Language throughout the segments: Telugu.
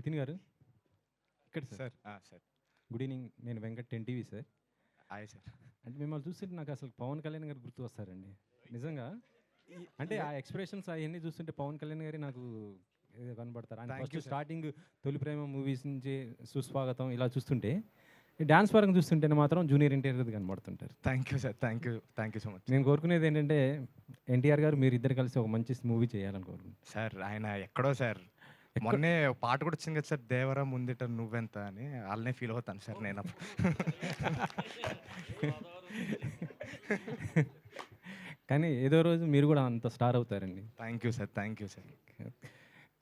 నితిన్ గారు ఇక్కడ sir. Sir sir good evening. నేను Venkat 10 TV sir. Hi sir. అంటే మిమ్మల్ని చూస్తుంటే నాకు అసలు పవన్ కళ్యాణ్ గారు గుర్తు వస్తారండి నిజంగా. అంటే ఆ ఎక్స్ప్రెషన్స్ అవన్నీ చూస్తుంటే పవన్ కళ్యాణ్ గారి నాకు కనబడతారు. ఆయన Thank first you, sir. Starting తొలి ప్రేమ మూవీస్ నుంచి సుస్వాగతం ఇలా చూస్తుంటే ఈ డాన్స్ పరంగా చూస్తుంటేనే మాత్రం జూనియర్ ఎన్టీఆర్ కనబడుతుంటారు. Thank you sir. Thank you so much. నేను కోరుకునేది ఏంటంటే ఎన్టీఆర్ గారు మీరు ఇద్దరు కలిసి ఒక మంచి మూవీ చేయాలని కోరుకుంటున్నాను. సార్ ఆయన ఎక్కడో సార్ మొన్నే ఒక పాట కూడా వచ్చింది కదా సార్, దేవరా ముందిట నువ్వెంత అని. వాళ్ళనే ఫీల్ అవుతాను సార్ నేను అప్పుడు. కానీ ఏదో రోజు మీరు కూడా అంత స్టార్ అవుతారండి. Thank you sir. Thank you sir.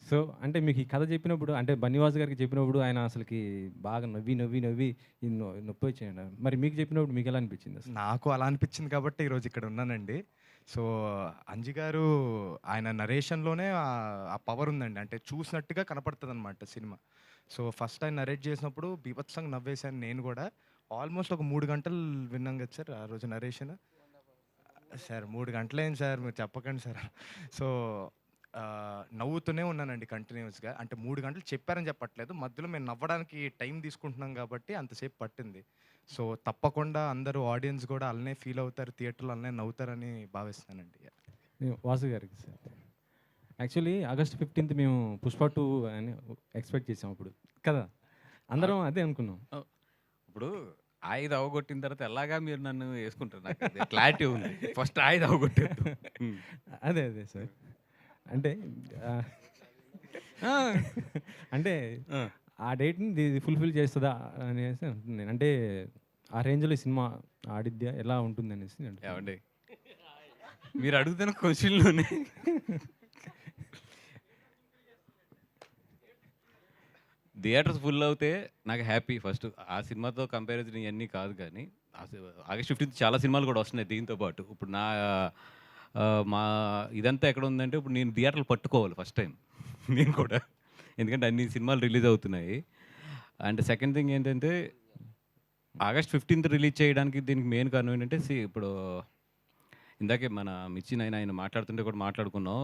So అంటే మీకు ఈ కథ చెప్పినప్పుడు అంటే బన్నివాస్ గారికి చెప్పినప్పుడు ఆయన అసలుకి బాగా నవ్వి నవ్వి నవ్వి నొప్పి వచ్చాయండి. మరి మీకు చెప్పినప్పుడు మీకు ఎలా అనిపించింది అసలు? నాకు అలా అనిపించింది కాబట్టి ఈరోజు ఇక్కడ ఉన్నానండి. సో అంజి గారు ఆయన నరేషన్లోనే ఆ పవర్ ఉందండి. అంటే చూసినట్టుగా కనపడుతుంది అనమాట సినిమా. సో ఫస్ట్ ఆయన నరేట్ చేసినప్పుడు బీభత్సంగా నవ్వేశాను నేను కూడా. ఆల్మోస్ట్ ఒక 3 గంటలు విన్నాం కదా సార్ ఆ రోజు నరేషన్. సార్ 3 గంటలేం సార్, మీరు చెప్పకండి సార్. సో నవ్వుతూనే ఉన్నానండి కంటిన్యూస్గా. అంటే 3 గంటలు చెప్పారని చెప్పట్లేదు, మధ్యలో మేము నవ్వడానికి టైం తీసుకుంటున్నాం కాబట్టి అంతసేపు పట్టింది. సో తప్పకుండా అందరూ ఆడియన్స్ కూడా అలానే ఫీల్ అవుతారు, థియేటర్లో అలానే నవ్వుతారని భావిస్తానండి. వాసు గారికి సార్, యాక్చువల్లీ ఆగస్ట్ 15th మేము పుష్ప 2 అని ఎక్స్పెక్ట్ చేసాం అప్పుడు కదా, అందరం అదే అనుకున్నాం. ఇప్పుడు ఆయుధ అవగొట్టిన తర్వాత ఎలాగా మీరు నన్ను వేసుకుంటారు, నాకు క్లారిటీ ఉంది. ఫస్ట్ ఆయుధ అవగొట్టేద్దు. అదే అదే సార్. అంటే అంటే ఆ డేట్ని ఫుల్ఫిల్ చేస్తుందా అనేసి అంటున్నాను. అంటే ఆ రేంజ్లో ఈ సినిమా ఆడిద్యా ఎలా ఉంటుంది అనేసి ఏమండి మీరు అడుగుతున్న క్వశ్చన్లోనే థియేటర్స్ ఫుల్ అవుతే నాకు హ్యాపీ. ఫస్ట్ ఆ సినిమాతో కంపారిజన్ ఇవన్నీ కాదు, కానీ ఆగస్ట్ 15 చాలా సినిమాలు కూడా వస్తున్నాయి దీంతో పాటు. ఇప్పుడు మా ఇదంతా ఎక్కడ ఉందంటే ఇప్పుడు నేను థియేటర్లు పట్టుకోవాలి ఫస్ట్ టైం నేను కూడా, ఎందుకంటే అన్ని సినిమాలు రిలీజ్ అవుతున్నాయి. అండ్ సెకండ్ థింగ్ ఏంటంటే ఆగస్ట్ 15 రిలీజ్ చేయడానికి దీనికి మెయిన్ కారణం ఏంటంటే ఇప్పుడు ఇందాకే మన మిర్చి ఆయన మాట్లాడుతుంటే కూడా మాట్లాడుకున్నాం.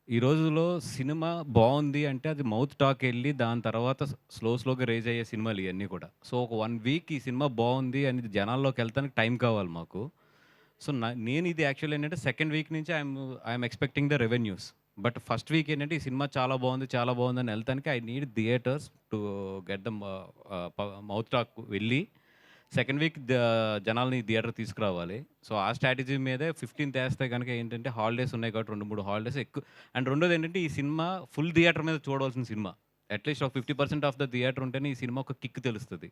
ఈ రోజులో సినిమా బాగుంది అంటే అది మౌత్ టాక్ వెళ్ళి దాని తర్వాత స్లోగా రేజ్ అయ్యే సినిమాలు ఇవన్నీ కూడా. సో ఒక 1 వీక్ ఈ సినిమా బాగుంది అని జనాల్లోకి వెళ్తానికి టైం కావాలి మాకు. సో నేను ఇది యాక్చువల్ ఏంటంటే సెకండ్ వీక్ నుంచి I'm expecting the revenues. But first week ఏంటంటే ఈ సినిమా చాలా బాగుంది అని వెళ్తానికి I need theatres to get the mouth talk వెళ్ళి సెకండ్ వీక్ జనాల్ని థియేటర్ తీసుకురావాలి. సో ఆ స్ట్రాటజీ మీదే 15th వేస్తే కనుక ఏంటంటే హాలిడేస్ ఉన్నాయి కాబట్టి 2-3 హాలిడేస్ ఎక్కువ. అండ్ రెండోది ఏంటంటే ఈ సినిమా ఫుల్ థియేటర్ మీద చూడవలసిన సినిమా. అట్లీస్ట్ ఒక 50% ఆఫ్ ద థియేటర్ ఉంటేనే ఈ సినిమా ఒక కిక్ తెలుస్తుంది.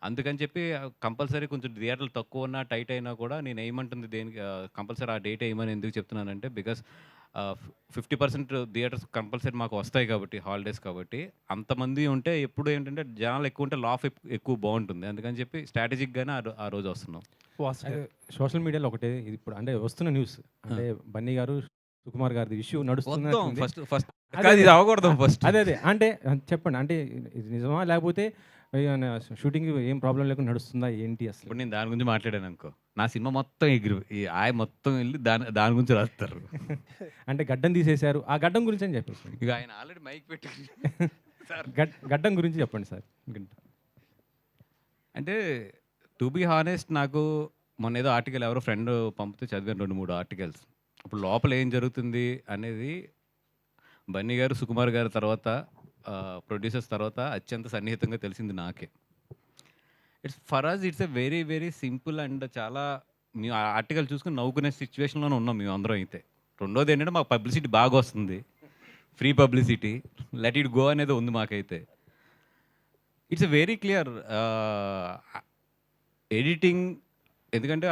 అందుకని చెప్పి కంపల్సరీ కొంచెం థియేటర్లు తక్కువ ఉన్నా టైట్ అయినా కూడా నేను వేయమంటుంది దేనికి కంపల్సరీ ఆ డేట్ వేయమని ఎందుకు చెప్తున్నానంటే బికాస్ 50% థియేటర్స్ కంపల్సరీ మాకు వస్తాయి కాబట్టి హాలిడేస్ కాబట్టి. అంతమంది ఉంటే ఎప్పుడు ఏంటంటే జనాలు ఎక్కువ ఉంటే లాఫ్ ఎక్కువ బాగుంటుంది. అందుకని చెప్పి స్ట్రాటజిక్గానే ఆ రోజు వస్తున్నాం. సోషల్ మీడియాలో ఒకటే ఇది ఇప్పుడు అంటే వస్తున్న న్యూస్ అంటే బన్నీ గారు సుకుమార్ గారి ఇష్యూ నడుస్తుంది. ఫస్ట్ ఇది అవ్వకూడదు ఫస్ట్. అదే అంటే చెప్పండి, అంటే ఇది నిజమా లేకపోతే షూటింగ్ ఏం ప్రాబ్లం లేకుండా నడుస్తుందా ఏంటి అసలు? ఇప్పుడు నేను దాని గురించి మాట్లాడాను అనుకో, నా సినిమా మొత్తం ఈ మొత్తం వెళ్ళి దాని గురించి రాస్తారు. అంటే గడ్డం తీసేశారు, ఆ గడ్డం గురించి అని చెప్పేసి ఇక ఆయన ఆల్రెడీ మైక్ పెట్టి సార్ గడ్డం గురించి చెప్పండి సార్. అంటే టు బీ హానెస్ట్ నాకు మొన్న ఏదో ఆర్టికల్ ఎవరో ఫ్రెండ్ పంపితే చదివాను 2-3 ఆర్టికల్స్. ఇప్పుడు లోపల ఏం జరుగుతుంది అనేది బన్నీ గారు సుకుమార్ గారి తర్వాత ప్రొడ్యూసర్స్ తర్వాత అత్యంత సన్నిహితంగా తెలిసింది నాకే. It's a very very simple and చాలా మేము ఆ ఆర్టికల్ చూసుకుని నవ్వుకునే సిచ్యువేషన్లోనే ఉన్నాం మేము అందరం అయితే. రెండోది ఏంటంటే మాకు పబ్లిసిటీ బాగా వస్తుంది, free publicity, let it go అనేది ఉంది మాకైతే. It's a very clear editing. ఎందుకంటే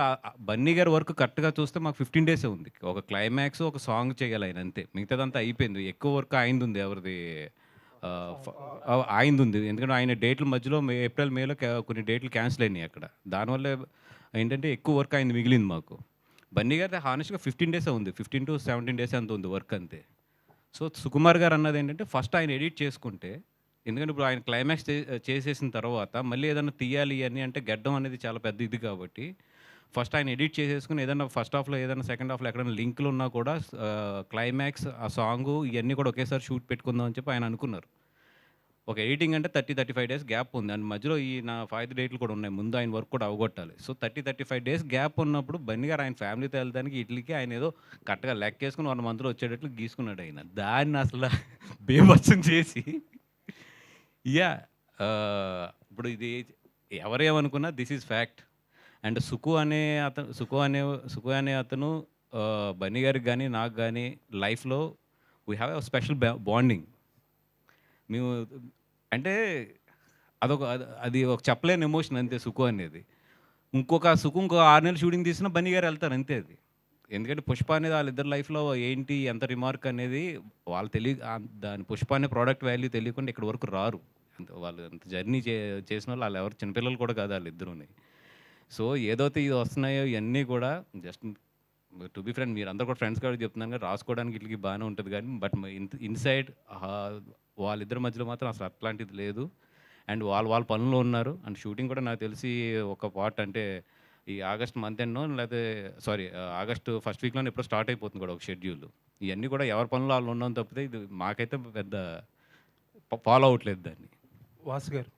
బన్నీ గారి వర్క్ కరెక్ట్గా చూస్తే మాకు 15 డేసే ఉంది. ఒక క్లైమాక్స్ ఒక సాంగ్ చేయాలి ఆయన, అంతే. మిగతాదంతా అయిపోయింది. ఎక్కువ వర్క్ ఆయనది ఉంది. ఎవరిది ఆయనది ఉంది. ఎందుకంటే ఆయన డేట్ల మధ్యలో ఏప్రిల్ మేలో కొన్ని డేట్లు క్యాన్సిల్ అయినాయి అక్కడ. దానివల్ల ఏంటంటే ఎక్కువ వర్క్ ఆయనది మిగిలింది మాకు. బన్నీ గారి హానెస్ట్గా 15 డేసే ఉంది, 15 to 17 డేస్ అంత ఉంది వర్క్ అంతే. సో సుకుమార్ గారు అన్నది ఏంటంటే ఫస్ట్ ఆయన ఎడిట్ చేసుకుంటే, ఎందుకంటే ఇప్పుడు ఆయన క్లైమాక్స్ చేసేసిన తర్వాత మళ్ళీ ఏదైనా తీయాలి అని అంటే గడ్డం అనేది చాలా పెద్ద ఇది కాబట్టి ఫస్ట్ ఆయన ఎడిట్ చేసేసుకుని ఏదైనా ఫస్ట్ హాఫ్లో ఏదైనా సెకండ్ హాఫ్లో ఎక్కడైనా లింక్లు ఉన్నా కూడా క్లైమాక్స్ ఆ సాంగ్ ఇవన్నీ కూడా ఒకేసారి షూట్ పెట్టుకుందాం అని చెప్పి ఆయన అనుకున్నారు. ఒక ఎడిటింగ్ అంటే 30-35 డేస్ గ్యాప్ ఉంది. అండ్ మధ్యలో ఈ నా 5 డేట్లు కూడా ఉన్నాయి. ముందు ఆయన వర్క్ కూడా అవగొట్టాలి. సో 30-35 డేస్ గ్యాప్ ఉన్నప్పుడు బన్నీ గారు ఆయన ఫ్యామిలీతో వెళ్తానికి ఈట్లికి ఆయన ఏదో కరెక్ట్‌గా లెక్కేసుకొని 1 మంత్‌లో వచ్చేటట్లు గీసుకున్నాడు ఆయన. దాన్ని అసల బీభత్సం చేసి యాహ్! ఇప్పుడు ఇది ఎవరేమనుకున్నా దిస్ ఈజ్ ఫ్యాక్ట్. అండ్ సుకు అనే అతను బన్నీ గారికి గానీ, నాకు గానీ లైఫ్‌లో we have a special bonding. మేము అంటే అది ఒక చెప్పలేని ఎమోషన్ అంతే సుకు అనేది. ఇంకో 6 నెలలు షూటింగ్ తీసినా బన్నీ గారు వెళ్తారు అంతే అది. ఎందుకంటే 'పుష్ప' అనేది వాళ్ళిద్దరి లైఫ్‌లో ఏంటి, ఎంత రిమార్క్ అనేది వాళ్ళు దాని 'పుష్ప' అనే ప్రోడక్ట్ వాల్యూ తెలియకుండా ఇక్కడి వరకు రారు. వాళ్ళు అంత జర్నీ చేసినోళ్ళు ఆళ్ళెవరు చిన్నపిల్లలు కూడా కాదు ఆళ్ళిద్దరూని. సో ఏదైతే ఇది వస్తున్నాయో ఇయన్నీ కూడా జస్ట్ టు బీ ఫ్రెండ్ మీరందరూ కూడా ఫ్రెండ్స్ కాబట్టి చెప్తున్నాను కానీ రాసుకోవడానికి ఈట్లికి బాగానే ఉంటది కానీ బట్ ఇన్‌సైడ్ వాళ్ళిద్దరి మధ్యలో మాత్రం అసలు అట్లాంటిది లేదు. అండ్ వాళ్ళ పనుల్లో ఉన్నారు. అండ్ షూటింగ్ కూడా నాకు తెలిసి ఒక పార్ట్ అంటే ఈ ఆగస్ట్ మంత్ ఎండ్‌నో లేతే ఆగస్ట్ ఫస్ట్ వీక్‌లోనే ఎప్పుడో స్టార్ట్ అయిపోతుంది కూడా ఒక షెడ్యూల్. ఇయన్నీ కూడా ఎవరి పనుల్లో ఆళ్ళు ఉన్నాం తప్పితే ఇది మాకైతే పెద్ద ఫాలో అవ్వట్లేదు దాన్ని. వాసు గారు